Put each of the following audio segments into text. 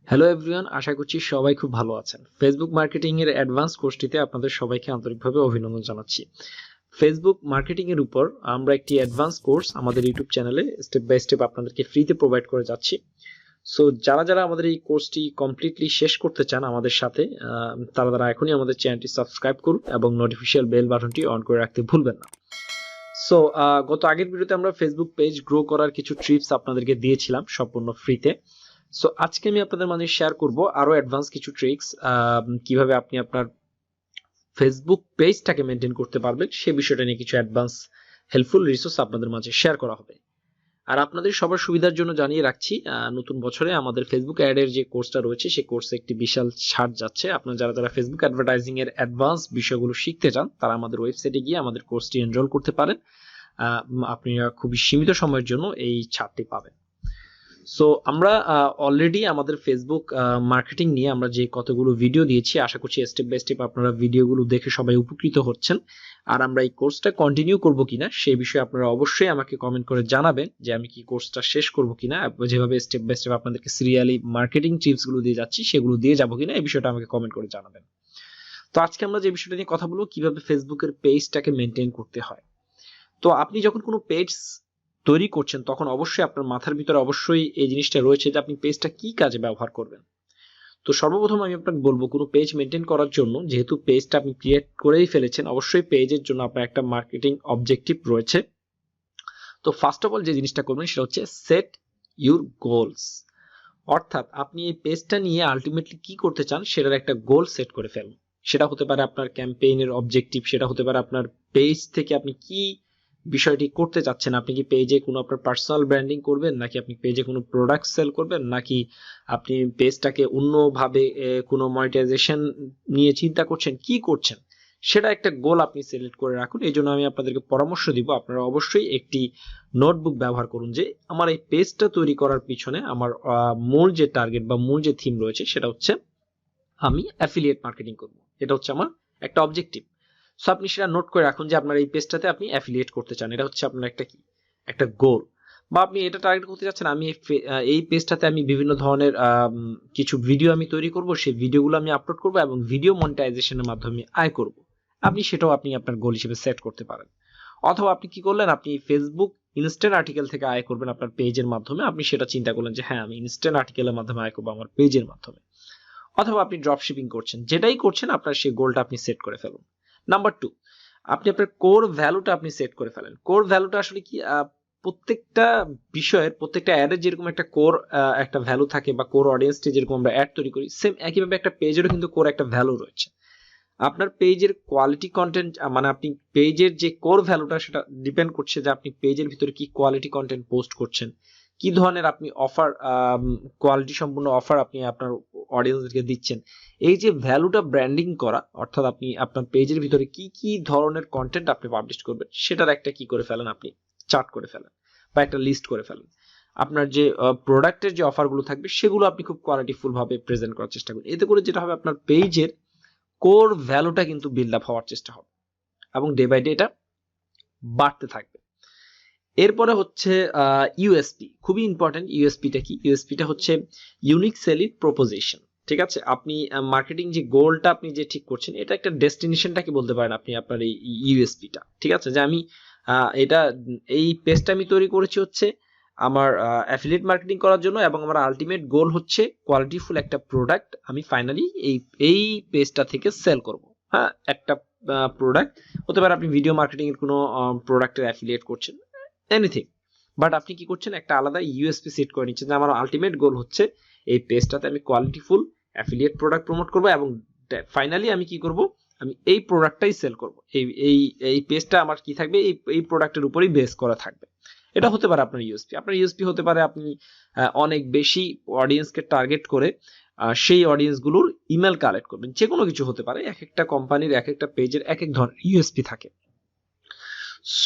Hello everyone, আশা করছি সবাই খুব ভালো আছেন। ফেসবুক মার্কেটিং এর অ্যাডভান্স কোর্সটিতে আপনাদের সবাইকে আন্তরিকভাবে অভিনন্দন জানাচ্ছি। ফেসবুক মার্কেটিং এর উপর আমরা একটি অ্যাডভান্স কোর্স আমাদের ইউটিউব চ্যানেলে স্টেপ বাই স্টেপ আপনাদেরকে ফ্রিতে প্রোভাইড করে যাচ্ছি। সো যারা আমাদের এই কোর্সটি কমপ্লিটলি শেষ করতে চান আমাদের সাথে, তারা এখনই আমাদের চ্যানেলটি সাবস্ক্রাইব করুন এবং নোটিফিকেশন বেল বাটনটি অন করে রাখতে ভুলবেন না। সো গত আগের ভিডিওতে আমরা ফেসবুক পেজ গ্রো করার কিছু ট্রিপস আপনাদেরকে দিয়েছিলাম সম্পূর্ণ ফ্রিতে। সো আজকে আমি আপনাদের মাঝে শেয়ার করব আরো অ্যাডভান্স কিছু ট্রিক্স, কিভাবে আপনি আপনার ফেসবুক পেজটাকে মেনটেন করতে পারবেন সে বিষয়টা নিয়ে কিছু অ্যাডভান্স হেল্পফুল রিসোর্স আপনাদের মাঝে শেয়ার করা হবে। আর আপনাদের সবার সুবিধার জন্য জানিয়ে রাখছি, নতুন বছরে আমাদের ফেসবুক অ্যাডের যে কোর্সটা রয়েছে সেই কোর্সে একটি বিশাল ছাড় যাচ্ছে। আপনারা যারা ফেসবুক অ্যাডভার্টাইজিং এর অ্যাডভান্স বিষয়গুলো শিখতে চান তারা আমাদের ওয়েবসাইটে গিয়ে আমাদের কোর্সটি এনরোল করতে পারেন। আপনারা খুবই সীমিত সময়ের জন্য এই ছাড়টি পাবেন। সো আমরা অলরেডি আমাদের ফেসবুক মার্কেটিং নিয়ে আমরা যে কতগুলো ভিডিও দিয়েছি, আশা করছি স্টেপ বাই স্টেপ আপনারা ভিডিওগুলো দেখে সবাই উপকৃত হচ্ছেন। আর আমরা এই কোর্সটা কন্টিনিউ করব কিনা সেই বিষয়ে আপনারা অবশ্যই আমাকে কমেন্ট করে জানাবেন যে আমি কি কোর্সটা শেষ করব কিনা, যেভাবে স্টেপ বাই স্টেপ আপনাদেরকে সিরিয়ালি মার্কেটিং টিপস গুলো দিয়ে যাচ্ছি সেগুলো দিয়ে যাবো কিনা, এই বিষয়টা আমাকে কমেন্ট করে জানাবেন। তো আজকে আমরা যে বিষয়টা নিয়ে কথা বলবো, কিভাবে ফেসবুকের পেজটাকে মেনটেন করতে হয়। তো আপনি যখন কোনো পেজ তৈরি করছেন তখন অবশ্যই আপনার মাথার ভিতরে অবশ্যই এই জিনিসটা রয়েছে যে আপনি পেজটা কি কাজে ব্যবহার করবেন। তো সর্বপ্রথম আমি আপনাকে বলবো, কোনো পেজ মেনটেন করার জন্য যেহেতু পেজটা আপনি ক্রিয়েট করেই ফেলেছেন, অবশ্যই পেজের জন্য আপনার একটা মার্কেটিং অবজেক্টিভ রয়েছে। তো ফার্স্ট অফ অল যে জিনিসটা করবেন সেটা হচ্ছে সেট ইউর গোলস। অর্থাৎ আপনি এই পেজটা নিয়ে আলটিমেটলি কি করতে চান সেটার একটা গোল সেট করে ফেলুন। সেটা হতে পারে আপনার ক্যাম্পেইনের অবজেক্টিভ, সেটা হতে পারে আপনার পেজ থেকে আপনি কি বিষয়টি করতে চাচ্ছেন। আপনি কি পেজে কোনো আপনার পার্সোনাল ব্র্যান্ডিং করবেন, নাকি আপনি পেজে কোনো প্রোডাক্ট সেল করবেন, নাকি আপনি পেজটাকে অন্যভাবে কোনো মনিটাইজেশন নিয়ে চিন্তা করছেন, কি করছেন সেটা একটা গোল আপনি সিলেক্ট করে রাখুন। এই জন্য আমি আপনাদেরকে পরামর্শ দিব আপনারা অবশ্যই একটি নোটবুক ব্যবহার করুন যে আমার এই পেজটা তৈরি করার পিছনে আমার মূল যে টার্গেট বা মূল যে থিম রয়েছে সেটা হচ্ছে আমি অ্যাফিলিয়েট মার্কেটিং করব। এটা হচ্ছে আমার একটা অবজেক্টিভ। সো আপনি সেটা নোট করে রাখুন যে আপনার এই পেজটাতে আপনি অ্যাফিলিয়েট করতে চান, এটা হচ্ছে আপনার একটা কি একটা গোল। বা আপনি এটা টার্গেট করতে যাচ্ছেন আমি এই পেজটাতে আমি বিভিন্ন ধরনের কিছু ভিডিও আমি তৈরি করব, সেই ভিডিওগুলো আমি আপলোড করব এবং ভিডিও মনিটাইজেশনের মাধ্যমে আয় করব। আপনি সেটাও আপনি আপনার গোল হিসেবে সেট করতে পারেন। অথবা আপনি কি করলেন, আপনি ফেসবুক ইনস্ট্যান্ট আর্টিকেল থেকে আয় করবেন আপনার পেজের মাধ্যমে, আপনি সেটা চিন্তা করলেন যে হ্যাঁ আমি ইনস্ট্যান্ট আর্টিকেলের মাধ্যমে আয় করবো আমার পেজের মাধ্যমে। অথবা আপনি ড্রপ শিপিং করছেন, যেটাই করছেন আপনার সেই গোলটা আপনি সেট করে ফেলুন। নাম্বার 2, আপনি আপনার কোর ভ্যালুটা আপনি সেট করে ফেলেন। কোর ভ্যালুটা আসলে কি, প্রত্যেকটা বিষয়ের প্রত্যেকটা অ্যাডের যেরকম একটা কোর একটা ভ্যালু থাকে বা কোর অডিয়েন্সটি যেরকম আমরা অ্যাড তৈরি করি, সেম একইভাবে একটা পেজেরও কিন্তু কোর একটা ভ্যালু রয়েছে। আপনার পেজের কোয়ালিটি কন্টেন্ট, মানে আপনি পেজের যে কোর ভ্যালুটা সেটা ডিপেন্ড করছে যে আপনি পেজের ভিতরে কি কোয়ালিটি কন্টেন্ট পোস্ট করছেন, কি ধরনের আপনি অফার, কোয়ালিটি সম্পূর্ণ অফার আপনি আপনার অডিয়েন্সদেরকে দিচ্ছেন। এই যে ভ্যালুটা ব্র্যান্ডিং করা, অর্থাৎ আপনি আপনার পেজের ভিতরে কি কি ধরনের কন্টেন্ট আপনি পাবলিশ করবেন সেটার একটা কি করে ফেলেন, আপনি চার্ট করে ফেলেন বা একটা লিস্ট করে ফেলেন। আপনার যে প্রোডাক্টের যে অফারগুলো থাকবে সেগুলো আপনি খুব কোয়ালিটিফুল ভাবে প্রেজেন্ট করার চেষ্টা করুন। এতে করে যেটা হবে, আপনার পেজের কোর ভ্যালুটা কিন্তু বিল্ড আপ হওয়ার চেষ্টা হবে এবং ডে বাই ডে এটা বাড়তে থাকবে। এরপরে হচ্ছে ইউএসপি, খুবই ইম্পর্টেন্ট। ইউএসপিটা কি? ইউএসপিটা হচ্ছে ইউনিক সেলিং প্রপোজিশন। ঠিক আছে, আপনি মার্কেটিং যে গোলটা আপনি যে ঠিক করছেন এটা একটা ডেস্টিনেশনটা কি বলতে পারেন আপনি আপনার এই ইউএসপিটা। ঠিক আছে, যে আমি এটা এই পেজটা আমি তৈরি করেছি হচ্ছে আমার অ্যাফিলিয়েট মার্কেটিং করার জন্য এবং আমার আলটিমেট গোল হচ্ছে কোয়ালিটিফুল একটা প্রোডাক্ট আমি ফাইনালি এই পেজটা থেকে সেল করব। হ্যাঁ, একটা প্রোডাক্ট হতে পারে, আপনি ভিডিও মার্কেটিং এর কোনো প্রোডাক্টের অ্যাফিলিয়েট করছেন, এনিথিং। বাট আপনি কি করছেন, একটা আলাদা ইউএসপি সেট করে নিচ্ছেন যে আমার আলটিমেট গোল হচ্ছে এই পেজটাতে আমি কোয়ালিটিফুল অ্যাফিলিয়েট প্রোডাক্ট প্রমোট করব এবং ফাইনালি আমি কি করব, আমি এই প্রোডাক্টটাই সেল করব। এই এই এই পেজটা আমার কি থাকবে, এই প্রোডাক্টের উপরেই বেস করা থাকবে। এটা হতে পারে আপনার ইউএসপি। আপনার ইউএসপি হতে পারে আপনি অনেক বেশি অডিয়েন্সকে টার্গেট করে সেই অডিয়েন্সগুলোর ইমেল কালেক্ট করবেন, যে কোনো কিছু হতে পারে। এক একটা কোম্পানির এক একটা পেজের এক এক ধরনের ইউএসপি থাকে।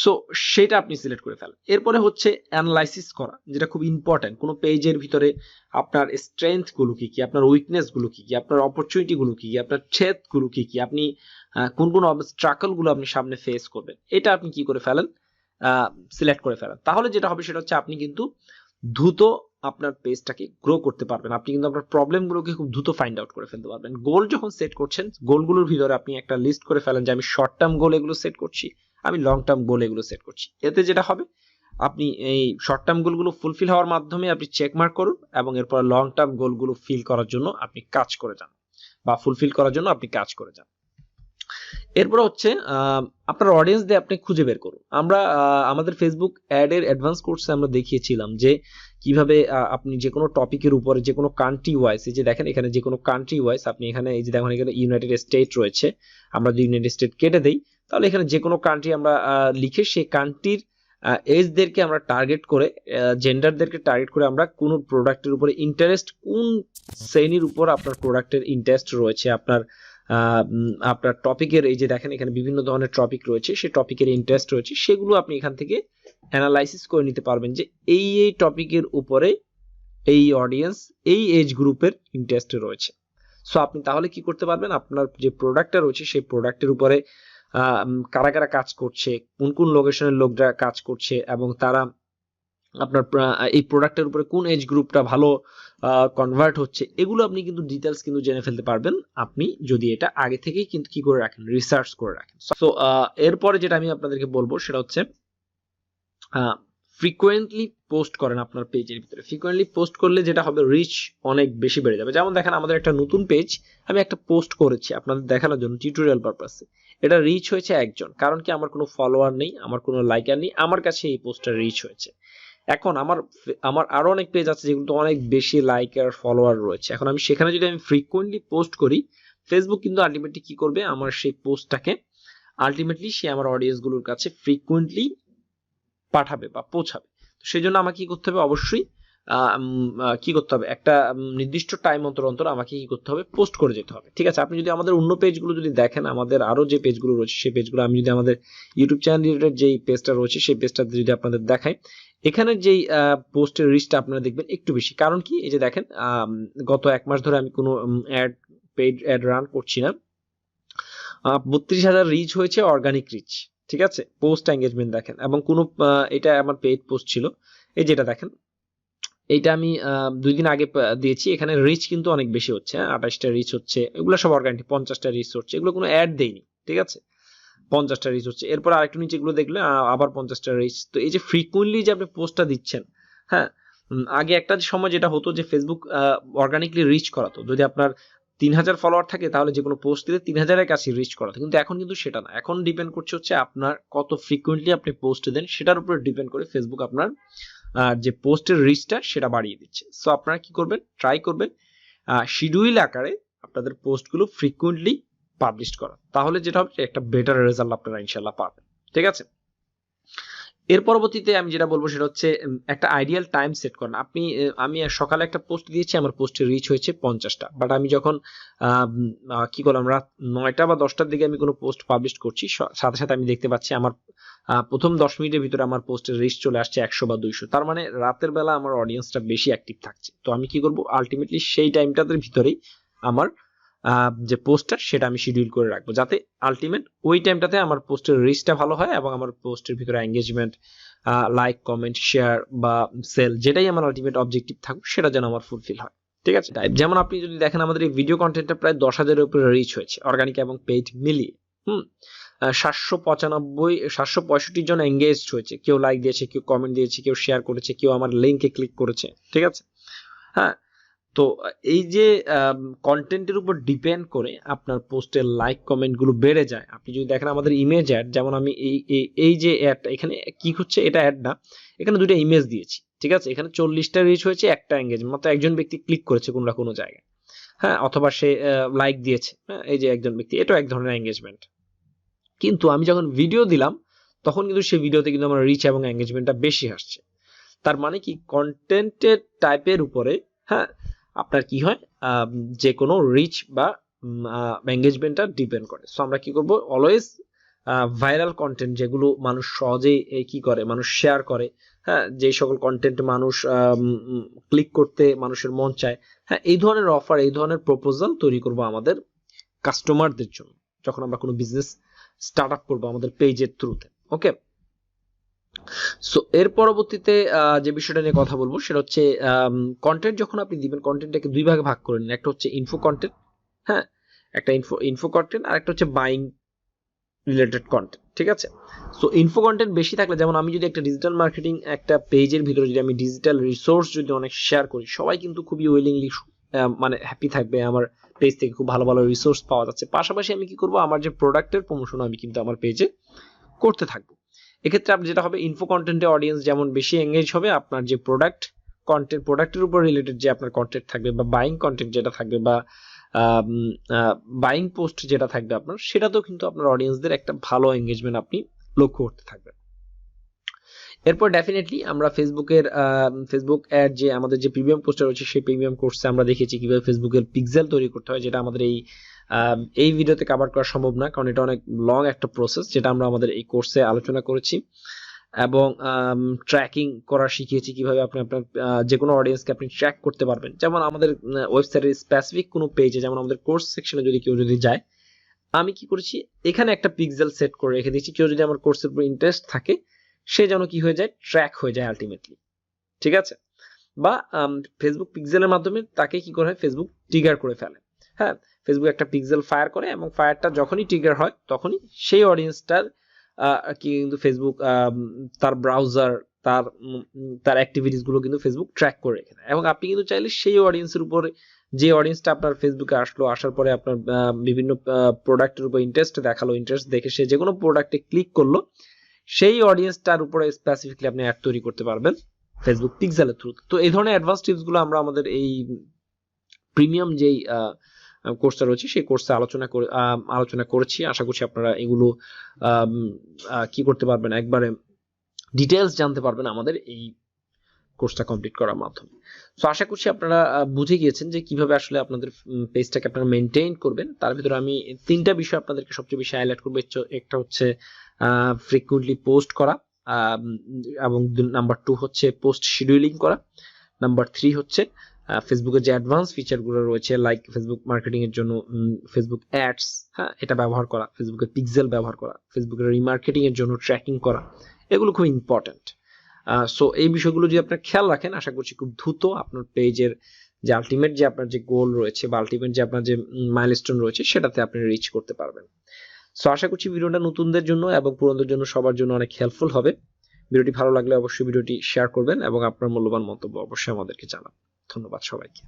সো সেটা আপনি সিলেক্ট করে ফেলেন। এরপরে হচ্ছে অ্যানালাইসিস করা, যেটা খুব ইম্পর্টেন্ট। কোনো পেজের ভিতরে আপনার স্ট্রেংথ গুলো কি কি, আপনার উইকনেস গুলো কি কি, আপনার অপরচুনিটি গুলো কি কি, আপনার থ্রেট গুলো কি কি, আপনি কোন কোন অবস্ট্রাকল গুলো আপনি সামনে ফেস করবেন, এটা আপনি কি করে ফেলেন, সিলেক্ট করে ফেলেন। তাহলে যেটা হবে সেটা হচ্ছে আপনি কিন্তু দ্রুত আপনার পেজটাকে গ্রো করতে পারবেন। আপনি কিন্তু আপনার প্রবলেমগুলোকে খুব দ্রুত ফাইন্ড আউট করে ফেলতে পারবেন। গোল যখন সেট করছেন, গোলগুলোর ভিতরে আপনি একটা লিস্ট করে ফেলেন যে আমি শর্ট টার্ম গোল এগুলো সেট করছি, আমি লং টার্ম গোল এগুলো সেট করছি। এতে যেটা হবে, আপনি এই শর্ট টার্ম গোলগুলো ফুলফিল হওয়ার মাধ্যমে আপনি চেক মার্ক করুন এবং এরপর লং টার্ম গোলগুলো ফিল করার জন্য আপনি কাজ করে যান বা ফুলফিল করার জন্য আপনি কাজ করে যান। এরপর হচ্ছে আপনার অডিয়েন্স দিয়ে আপনি খুঁজে বের করুন। আমরা আমাদের ফেসবুক অ্যাড এর অ্যাডভান্স কোর্সে আমরা দেখিয়েছিলাম যে কিভাবে আপনি যে কোনো টপিকের উপরে যে কোনো কান্ট্রি ওয়াইজ, এই যে দেখেন এখানে যে কোনো কান্ট্রি ওয়াইজ আপনি এখানে এই যে দেখেন এখানে ইউনাইটেড স্টেট রয়েছে, আমরা যদি ইউনাইটেড স্টেট কেটে দেই তাহলে এখানে যে কোনো কান্ট্রি আমরা লিখে সেই কান্ট্রির এজদেরকে আমরা টার্গেট করে, জেন্ডারদেরকে টার্গেট করে আমরা কোন প্রোডাক্টের উপরে ইন্টারেস্ট, কোন শ্রেণীর উপর আপনার প্রোডাক্টের ইন্টারেস্ট রয়েছে, আপনার আপনার টপিকের এই যে দেখেন এখানে বিভিন্ন ধরনের টপিক রয়েছে, সেই টপিকের ইন্টারেস্ট রয়েছে, সেগুলো আপনি এখান থেকে অ্যানালাইসিস করে নিতে পারবেন যে এই এই টপিকের উপরে এই অডিয়েন্স এই এজ গ্রুপের ইন্টারেস্ট রয়েছে। সো আপনি তাহলে কি করতে পারবেন, আপনার যে প্রোডাক্টটা রয়েছে সেই প্রোডাক্টের উপরে কারা কারা কাজ করছে, কোন কোন লোকেশনের লোকরা কাজ করছে এবং তারা আপনার এই প্রোডাক্টের উপরে কোন এজ গ্রুপটা ভালো কনভার্ট হচ্ছে, এগুলো আপনি কিন্তু ডিটেলস কিন্তু জেনে ফেলতে পারবেন আপনি যদি এটা আগে থেকেই কিন্তু কি করে রাখেন, রিসার্চ করে রাখেন। সো এরপরে যেটা আমি আপনাদেরকে বলবো সেটা হচ্ছে ফ্রিকোয়েন্টলি পোস্ট করেন আপনার পেজের ভিতরে। ফ্রিকোয়েন্টলি পোস্ট করলে যেটা হবে, রিচ অনেক বেশি বেড়ে যাবে। যেমন দেখেন আমাদের একটা নতুন পেজ, আমি একটা পোস্ট করেছি আপনাদের দেখানোর জন্য টিউটোরিয়াল পারপাসে, এটা রিচ হয়েছে একজন, কারণ কি আমার কোনো ফলোয়ার নেই, আমার কোনো লাইকার নেই, আমার কাছে এই পোস্টটা রিচ হয়েছে। এখন আমার আমার আরো অনেক পেজ আছে যেগুলো অনেক বেশি লাইক আর ফলোয়ার রয়েছে, এখন আমি সেখানে যদি আমি ফ্রিকোয়েন্টলি পোস্ট করি, ফেসবুক কিন্তু আলটিমেটলি কি করবে, আমার সেই পোস্টটাকে আলটিমেটলি সে আমার অডিয়েন্স গুলোর কাছে ফ্রিকোয়েন্টলি পাঠাবে বা পৌঁছাবে। তো সেই জন্য আমাকে কি করতে হবে, অবশ্যই কি করতে হবে, একটা নির্দিষ্ট টাইম অন্তর অন্তর আমাকে কি করতে হবে, পোস্ট করে যেতে হবে। ঠিক আছে, আপনি যদি আমাদের অন্য পেজগুলো যদি দেখেন, আমাদের আরো যে পেজগুলো রয়েছে সেই পেজগুলো, আমি যদি আমাদের ইউটিউব চ্যানেল রিলেটেড যেই পেজটা রয়েছে সেই পেজটাতে যদি আপনাদের দেখাই, এখানে যেই পোস্টের রিচটা আপনারা দেখবেন একটু বেশি। কারণ কি, এই যে দেখেন গত 1 মাস ধরে আমি কোনো পেইড অ্যাড রান করছি না, 32,000 রিচ হয়েছে, অর্গানিক রিচ। ঠিক আছে, পোস্ট এঙ্গেজমেন্ট দেখেন, এবং কোনো এটা আমার পেইড পোস্ট ছিল, এই যেটা দেখেন এইটা আমি 2 দিন আগে দিয়েছি, এখানে রিচ কিন্তু অনেক বেশি হচ্ছে, 28টা রিচ হচ্ছে, এগুলো সব অর্গানিক। 50টা রিচ হচ্ছে, এগুলো কোনো অ্যাড দেইনি। ঠিক আছে, 50টা রিচ হচ্ছে। এরপর আরেকটু নিচে এগুলো দেখলে আবার 50টা রিচ। তো এই যে ফ্রিকুয়েন্টলি যে আপনি পোস্টটা দিচ্ছেন, হ্যাঁ, আগে একটা সময় যেটা হতো যে ফেসবুক অর্গানিকলি রিচ করাতো, যদি আপনার 3000 ফলোয়ার থাকে তাহলে যে কোনো পোস্ট দিলে 3000-এর কাছে রিচ করাতো, কিন্তু এখন কিন্তু সেটা না। এখন ডিপেন্ড করছে হচ্ছে আপনার কত ফ্রিকুয়েন্টলি আপনি পোস্ট দেন, সেটার উপর ডিপেন্ড করে ফেসবুক আপনার যে পোস্টের রিচটা সেটা বাড়িয়ে দিচ্ছে। সো আপনারা কি করবেন, ট্রাই করবেন শিডিউল আকারে আপনাদের পোস্টগুলো ফ্রিকুয়েন্টলি পাবলিশ করা, তাহলে যেটা হবে একটা বেটার রেজাল্ট আপনারা ইনশাআল্লাহ পাবেন। ঠিক আছে, এর পরবর্তীতে আমি যেটা বলবো সেটা হচ্ছে একটা আইডিয়াল টাইম সেট করেন। আমি সকালে একটা পোস্ট দিয়েছি, আমার পোস্টের রিচ হয়েছে 50টা, বাট আমি যখন কি করলাম, রাত 9টা বা 10টার দিকে আমি কোনো পোস্ট পাবলিশ করছি, সাথে সাথে আমি দেখতে পাচ্ছি আমার প্রথম 10 মিনিটের ভিতরে আমার পোস্টের রিচ চলে আসছে 100 বা 200। তার মানে রাতের বেলা আমার অডিয়েন্সটা বেশি অ্যাক্টিভ থাকছে। তো আমি কি করব, আলটিমেটলি সেই টাইমটার ভিতরেই আমার যে পোস্টটা সেটা আমি শিডিউল করে রাখবো, যাতে আলটিমেট ওই টাইমটাতে আমার পোস্টের রিচটা ভালো হয় এবং আমার পোস্টের ভিতরে এঙ্গেজমেন্ট, লাইক, কমেন্ট, শেয়ার বা সেল, যেটাই আমার আলটিমেট অবজেক্টিভ থাকুক সেটা যেন আমার ফুলফিল হয়। ঠিক আছে, যেমন আপনি যদি দেখেন আমাদের এই ভিডিও কন্টেন্টটা প্রায় 10,000-এর উপরে রিচ হয়েছে, অর্গানিক এবং পেইড মিলিয়ে। 765 জন এঙ্গেজড হয়েছে, কেউ লাইক দিয়েছে, কেউ কমেন্ট দিয়েছে, কেউ শেয়ার করেছে, কেউ আমার লিঙ্কে ক্লিক করেছে। ঠিক আছে, হ্যাঁ, তো এই যে কন্টেন্টের উপর ডিপেন্ড করে আপনার পোস্টের লাইক কমেন্ট গুলো বেড়ে যায়। আপনি যদি দেখেন আমাদের ইমেজ অ্যাড, যেমন আমি এই যে অ্যাডটা এখানে কি হচ্ছে, এটা অ্যাড না, এখানে দুটো ইমেজ দিয়েছি। ঠিক আছে, এখানে 40টা রিচ হয়েছে, একটা এঙ্গেজমেন্ট, মাত্র একজন ব্যক্তি ক্লিক করেছে কোনো না কোনো জায়গায়, হ্যাঁ, অথবা সে লাইক দিয়েছে, হ্যাঁ, এই যে একজন ব্যক্তি, এটাও এক ধরনের এঙ্গেজমেন্ট। কিন্তু আমি যখন ভিডিও দিলাম তখন কিন্তু সেই ভিডিওতে কিন্তু আমার রিচ এবং এঙ্গেজমেন্টটা বেশি আসছে। তার মানে কি, কন্টেন্টের টাইপের উপরে, হ্যাঁ, আপনার কি হয়, যে কোনো রিচ বা এঙ্গেজমেন্টটা ডিপেন্ড করে। সো আমরা কি করব, অলওয়েজ ভাইরাল কন্টেন্ট যেগুলো মানুষ সহজেই কি করে, মানুষ শেয়ার করে, হ্যাঁ, যে সকল কন্টেন্ট মানুষ ক্লিক করতে মানুষের মন চায়, হ্যাঁ, এই ধরনের অফার, এই ধরনের প্রপোজাল তৈরি করব আমাদের কাস্টমারদের জন্য যখন আমরা কোনো বিজনেস স্টার্ট আপ করবো আমাদের পেজের থ্রুতে। ওকে, সো এর পরবর্তীতে যে বিষয়টা নিয়ে কথা বলবো সেটা হচ্ছে কন্টেন্ট যখন আপনি দিবেন কন্টেন্টটাকে দুই ভাগে ভাগ করে নিন। একটা হচ্ছে ইনফো কন্টেন্ট, হ্যাঁ, একটা ইনফো কন্টেন্ট, আর একটা হচ্ছে বাইং রিলেটেড কন্টেন্ট, ঠিক আছে? সো ইনফো কন্টেন্ট বেশি থাকলে, যেমন আমি যদি একটা ডিজিটাল মার্কেটিং একটা পেজের ভিতরে যদি আমি ডিজিটাল রিসোর্স যদি অনেক শেয়ার করি, সবাই কিন্তু খুবই উইলিংলি মানে হ্যাপি থাকবে, আমার পেজ থেকে খুব ভালো ভালো রিসোর্স পাওয়া যাচ্ছে। পাশাপাশি আমি কি করব, আমার যে প্রোডাক্টের প্রমোশন আমি কিন্তু আমার পেজে করতে থাকবো। এক্ষেত্রে আপনি যেটা হবে, ইনফো কন্টেন্টে অডিয়েন্স যেমন বেশি এঙ্গেজ হবে, আপনার যে প্রোডাক্টের উপর রিলেটেড যে আপনার কন্টেন্ট থাকবে বা বাইং কন্টেন্ট যেটা থাকবে বা বাইং পোস্ট যেটা থাকবে আপনার, সেটাতেও কিন্তু আপনার অডিয়েন্সদের একটা ভালো এঙ্গেজমেন্ট আপনি লক্ষ্য করতে থাকবেন। এরপর ডেফিনেটলি আমরা ফেসবুক অ্যাড যে আমাদের যে প্রিমিয়াম কোর্সটা রয়েছে, সেই প্রিমিয়াম কোর্সে আমরা দেখেছি কিভাবে ফেসবুকের পিক্সেল তৈরি করতে হয়, যেটা আমাদের এই ভিডিওতে কভার করা সম্ভব না, কারণ এটা অনেক লং একটা প্রসেস, যেটা আমরা আমাদের এই কোর্সে আলোচনা করেছি। এবং ট্র্যাকিং করা শিখিয়েছি, কিভাবে আপনি আপনার যে কোনো অডিয়েন্সকে আপনি ট্র্যাক করতে পারবেন। যেমন আমাদের ওয়েবসাইটের স্পেসিফিক কোনো পেজে, যেমন আমাদের কোর্স সেকশনে যদি কেউ যদি যায়, আমি কি করেছি, এখানে একটা পিক্সেল সেট করে রেখে দিয়েছি, কেউ যদি আমার কোর্সের উপর ইন্টারেস্ট থাকে সে যেন কি হয়ে যায়, ট্র্যাক হয়ে যায় আলটিমেটলি, ঠিক আছে? বা ফেসবুক পিক্সেলের মাধ্যমে তাকে কি করে হয়, ফেসবুক ট্রিগার করে ফেলে। হ্যাঁ, ফেসবুক একটা পিক্সেল ফায়ার করে, এবং ফায়ারটা যখনই ট্রিগার হয় তখনই সেই অডিয়েন্সটার কি কিন্তু ফেসবুক তার ব্রাউজার, তার অ্যাক্টিভিটিস গুলো কিন্তু ফেসবুক ট্র্যাক করে রেখে দেয়। এবং আপনি কিন্তু চাইলে সেই অডিয়েন্সের উপরে, যে অডিয়েন্সটা আপনার ফেসবুকে আসার পরে আপনার বিভিন্ন প্রোডাক্টের উপর ইন্টারেস্ট দেখালো, ইন্টারেস্ট দেখে সে যে কোনো প্রোডাক্টে ক্লিক করলো, সেই অডিয়েন্সটার উপরে স্পেসিফিকলি আপনি অ্যাড তৈরি করতে পারবেন ফেসবুক পিক্সেলের থ্রু। তো এই ধরনের অ্যাডভান্স টিপস গুলো আমরা আমাদের এই প্রিমিয়াম যেই কোর্সটা রয়েছে সেই কোর্সে আলোচনা করেছি। আশা করছি আপনারা এগুলো কি করতে পারবেন, একবারে ডিটেলস জানতে পারবেন আমাদের এই কোর্সটা কমপ্লিট করার মাধ্যমে। সো আশা করছি আপনারা বুঝে গিয়েছেন যে কিভাবে আসলে আপনাদের পেজটাকে আপনারা মেনটেইন করবেন। তার ভিতরে আমি তিনটা বিষয় আপনাদেরকে সবচেয়ে বেশি হাইলাইট করবো। একটা হচ্ছে ফ্রিকুয়েন্টলি পোস্ট করা, এবং নাম্বার 2 হচ্ছে পোস্ট শিডিউলিং করা, নাম্বার 3 হচ্ছে ফেসবুকের যে অ্যাডভান্স ফিচারগুলো রয়েছে, লাইক ফেসবুক মার্কেটিং এর জন্য ফেসবুক অ্যাডস, হ্যাঁ, এটা ব্যবহার করা, ফেসবুকের পিক্সেল ব্যবহার করা, ফেসবুকের রিমার্কেটিং এর জন্য ট্র্যাকিং করা, এগুলো খুব ইম্পর্টেন্ট। সো এই বিষয়গুলো যদি আপনার খেয়াল রাখেন, আশা করছি খুব দ্রুত আপনার পেজের যে আলটিমেট যে আপনার যে গোল রয়েছে বা আলটিমেট যে আপনার যে মাইলস্টোন রয়েছে, সেটাতে আপনি রিচ করতে পারবেন। সো আশা করছি ভিডিওটা নতুনদের জন্য এবং পুরানদের জন্য সবার জন্য অনেক হেল্পফুল হবে। ভিডিওটি ভালো লাগলে অবশ্যই ভিডিওটি শেয়ার করবেন এবং আপনার মূল্যবান মন্তব্য অবশ্যই আমাদেরকে জানাবেন। ধন্যবাদ সবাইকে।